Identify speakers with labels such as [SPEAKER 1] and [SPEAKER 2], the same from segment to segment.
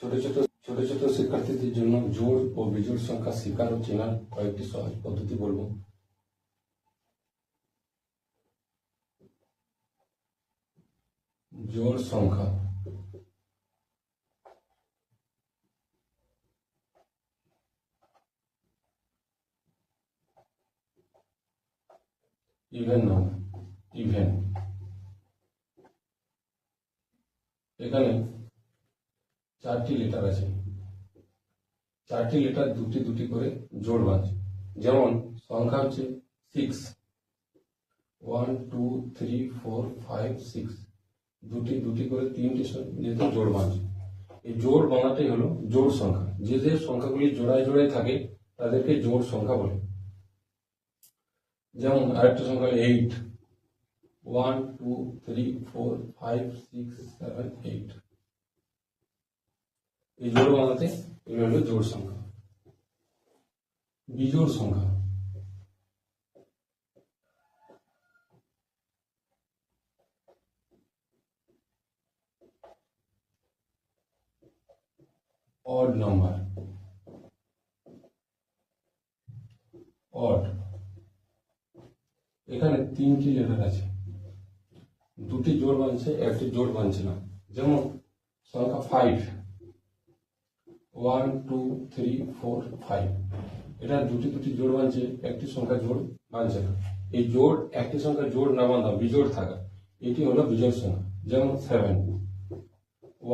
[SPEAKER 1] ছোট ছোট শিক্ষার্থীদের জন্য জোড় ও বিজোড় সংখ্যা শেখার ও চেনার কয়েকটি সহজ পদ্ধতি বলবো। জোড় সংখ্যা, ইভেন নাম্বার, ইভেন। এখানে 4টি লেটার আছে, 4টি লেটার দুটি দুটি করে জোড় বাঁধছে। যেমন সংখ্যা হচ্ছে 6, 1 2 3 4 5 6, দুটি দুটি করে 3টি যেহেতু জোড় বাঁধছে। এই জোড় বাঁধাটাই হলো জোড় সংখ্যা। যে যে সংখ্যাগুলি জোড়ায় জোড়ায় থাকে তাদেরকে জোড় সংখ্যা বলে। যেমন আরেকটা সংখ্যা 8, 1 2 3 4 5 6 7 8। এই জোড় বাঁধাতে এগুলো হলো জোড় সংখ্যা। বিজোড় সংখ্যা, অড নাম্বার, অড। এখানে 3টি লেটার আছে, দুটি জোড় বাঁধছে, একটি জোড় বাঁধছে না। যেমন সংখ্যা 5, 1 2 3 4 5, এটা দুটি দুটি জোড় বাঁধছে, একটি সংখ্যা জোড় বাঁধছে না। এই জোড়, একটি সংখ্যা জোড় না বাঁধা, বিজোড় থাকা, এটি হলো বিজোড় সংখ্যা। যেমন 7,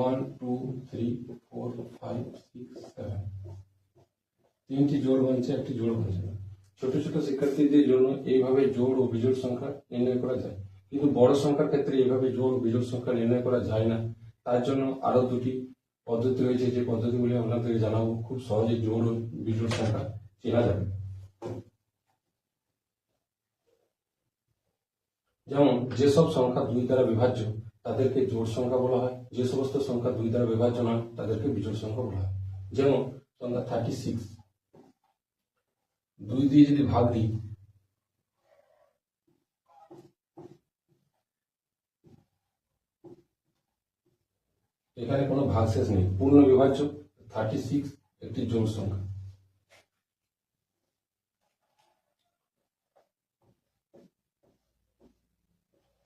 [SPEAKER 1] 1 2 3 4 5 6 7, 3টি জোড় বাঁধছে, একটি জোড় বাঁধছে না। ছোট ছোট শিক্ষার্থীদের জন্য এইভাবে জোড় ও বিজোড় সংখ্যা নির্ণয় করা যায়, কিন্তু বড় সংখ্যার ক্ষেত্রে এইভাবে জোড় ও বিজোড় সংখ্যা নির্ণয় করা যায় না। তার জন্য আরো দুটি পদ্ধতি রয়েছে, যে পদ্ধতিগুলি আপনাদেরকে জানাবো। খুব সহজে জোড় ও বিজোড় সংখ্যা চেনা যাবে। যেমন যেসব সংখ্যা 2 দ্বারা বিভাজ্য তাদেরকে জোড় সংখ্যা বলা হয়, যে সমস্ত সংখ্যা 2 দ্বারা বিভাজ্য নয় তাদেরকে বিজোড় সংখ্যা বলা হয়। যেমন সংখ্যা 36, 2 দিয়ে যদি ভাগ দিই, এখানে কোনো ভাগশেষ নেই, পূর্ণ বিভাজ্য। 36 একটি জোড় সংখ্যা।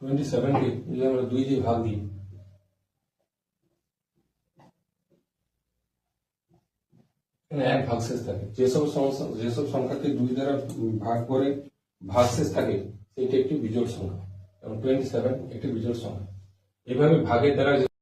[SPEAKER 1] কে যদি আমরা 2 দিয়ে ভাগ দিই, এখানে এক ভাগশেষ থাকে। যেসব সংখ্যাকে 2 দ্বারা ভাগ করে ভাগশেষ থাকে সেটি একটি বিজোড় সংখ্যা। এবং 27 একটি বিজোড় সংখ্যা। এভাবে ভাগের দ্বারা